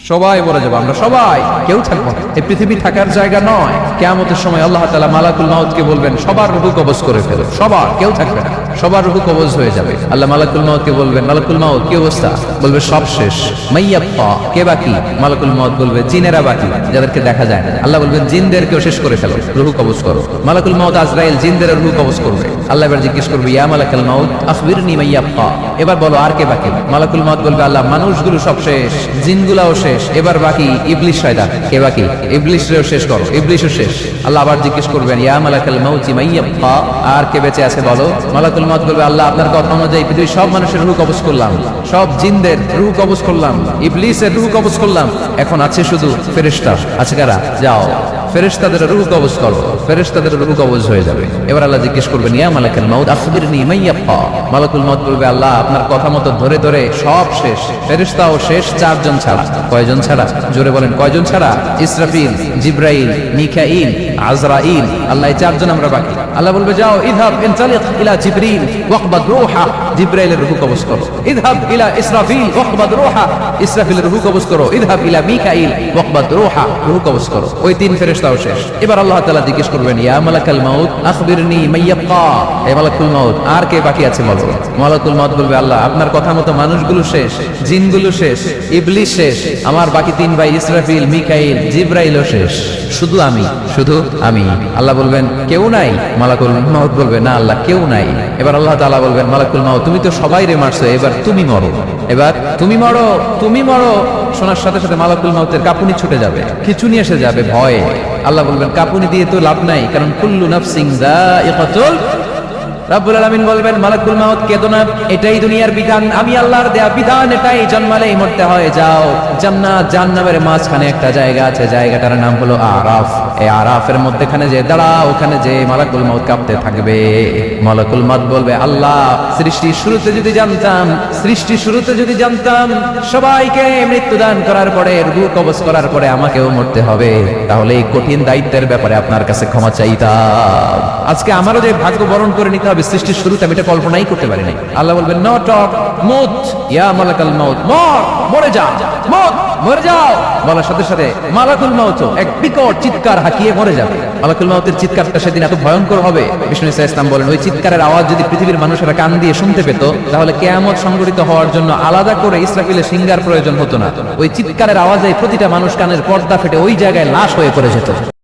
সবাই মরে যাবো, আমরা সবাই, কেউ থাকবো না। এই পৃথিবী থাকার জায়গা নয়। কিয়ামতের সময় আল্লাহ তাআলা মালাকুল মাউতকে বলবেন, সবার রূহ কবজ করে ফেলো, সবার, কেউ থাকবে না, সবার রূহ কবজ হয়ে যাবে। আল্লাহ মালাকুল মাউতকে বলবেন, মালাকুল মাউত কি অবস্থা? বলবে সব শেষ। মাইয়াব্বা, কে বাকি? মালাকুল মাউত বলবে জিনেরা বাকি, যাদেরকে দেখা যায় না। আল্লাহ বলবেন জিনদেরকেও শেষ করে ফেলো, রূহ কবজ করো। মালাকুল মাউত আজরাইল জিনদের রূহ কবজ করবে। আল্লাহ এবার জিজ্ঞেস করবে, ইয়া মালাকুল মাউত আখবিরনি মাইয়াব্বা, এবার বলো আর কে বাকি? মালাকুল মাউত বলবে, আল্লাহ মানুষগুলো সব শেষ, জিনগুলাও শেষ, এবার বাকি ইবলিস শয়তান, কে বাকি? ইবলিসরেও শেষ করো, ইবলিসও শেষ। আল্লাহ আবার জিজ্ঞেস করবেন, ইয়া মালাকুল মাউত মাইয়াব্বা, আর কে বেঁচে আছে বলো? মালাকুল মাউত বলবে, আল্লাহ আপনার কথা অনুযায়ী পৃথিবীর সব মানুষের রূহ কবজ করলাম, সব জিনদের রূহ কবজ করলাম, ইবলিসের রূহ কবজ করলাম, এখন আছে শুধু ফেরেশতা। আছে কারা? যাও ফেরেশতাদের রূহ কবজ করো, ফেরেশতাদের রূহ কবজ হয়ে যাবে। এবার আল্লাহ জিজ্ঞেস করবেন, ইয়া মালাকুল মাউত আখবিরনি মাইয়াব্বা। মালাকুল মাউত বলবে, আল্লাহ আপনার কথা মতো ধরে ধরে সব শেষ, ফেরেশতাও শেষ, চারজন ছাড়া। কয়জন ছাড়া? জোরে বলেন, কয়জন ছাড়া? ইসরাফিল, জিবরাইল, মিকাইল, আজরাইল। আল্লাহ এই চারজন আমরা বাকি। আল্লাহ বলবে, যাও ইযহাব ইনতালিক ইলা জিবরিল ওয়াকবাদ রূহা, জিবরাইলের রূহ কবজ করো। ইযহাব ইলা ইসরাফিল ওয়াকবাদ রূহা, ইসরাফিলের রূহ কবজ করো। ইযহাব ইলা মিকাইল ওয়াকবাদ রূহা, রূহ কবজ করো। ওই তিন ফেরেশতাও শেষ। এবার আল্লাহ তাআলা জিজ্ঞেস করবেন, ইয়া মালাকুল মাউত আখবিরনি মাইয়াব্বা, হে মালাকুল মাউত আর কে বাকি আছে বলো? মালাকুল মাউত বলবে, আল্লাহ আপনার কথা মতো মানুষগুলো শেষ, জিনগুলো শেষ, ইবলিস শেষ, আমার বাকি তিন ভাই ইসরাফিল, মিকাইল, জিবরাইলও শেষ, শুধু আমি, শুধু আমি। আল্লাহ বলবেন, কেউ নাই? মালাকুল মাউত বলবে, না আল্লাহ কেউ নাই। এবার আল্লাহ তাআলা বলবেন, মালাকুল মাউত তুমি তো সবাইরে মারছো, এবার তুমি মরো, এবার তুমি মরো, তুমি মরো। শোনার সাথে সাথে মালাকুল মাউতের কাঁপুনি ছুটে যাবে, খিঁচুনি এসে যাবে ভয়ে। আল্লাহ বলবেন, কাঁপুনি দিয়ে তো লাভ নাই, কারণ কুল্লু নাফসিন যায়িকাতুল। রাব্বুল আলামিন বলবেন, মালাকুল মাউত কেঁদো না, এটাই দুনিয়ার বিধান, আমি আল্লাহর দেয়া বিধান, এটাই, জন্মালেই মরতে হয়। যাও, জান্নাত জাহান্নামের মাঝখানে একটা জায়গা আছে, জায়গাটার নাম হলো আরাফ। এই আরাফের মধ্যখানে যে দাঁড়াও, ওখানে যে মালাকুল মাউত কাঁপতে থাকবে। মালাকুল মাউত বলবে, আল্লাহ সৃষ্টির শুরুতে যদি জানতাম, সৃষ্টির শুরুতে যদি জানতাম সবাইকে মৃত্যুদান করার পরে, রূহ কবজ করার পরে আমাকেও মরতে হবে, তাহলে এই কঠিন দায়িত্বের ব্যাপারে আপনার কাছে ক্ষমা চাইতাম। আজকে আমারও যে ভাগ্য বরণ করে নিতে হবে সৃষ্টির শুরুতে, আমি এটা কল্পনাই করতে পারি নাই। আল্লাহ বলবেন, নো টক, মুত, ইয়া মালাকুল মাউত, মরে যা, মুত, মরে যাও। বলার সাথে সাথে মালাকুল মাউত এক বিকট চিৎকার হাঁকিয়ে মরে যাবে। মালাকুল মাউতের চিৎকারটা সেদিন এত ভয়ঙ্কর হবে, বিষ্ণু ঈসা ইসলাম বলেন, ওই চিৎকারের আওয়াজ যদি পৃথিবীর মানুষেরা কান দিয়ে শুনতে পেত, তাহলে কিয়ামত সংঘটিত হওয়ার জন্য আলাদা করে ইসরাফিলের সিঙ্গার প্রয়োজন হতো না। ওই চিৎকারের আওয়াজে প্রতিটা মানুষ কানের পর্দা ফেটে ওই জায়গায় লাশ হয়ে পড়ে যেত।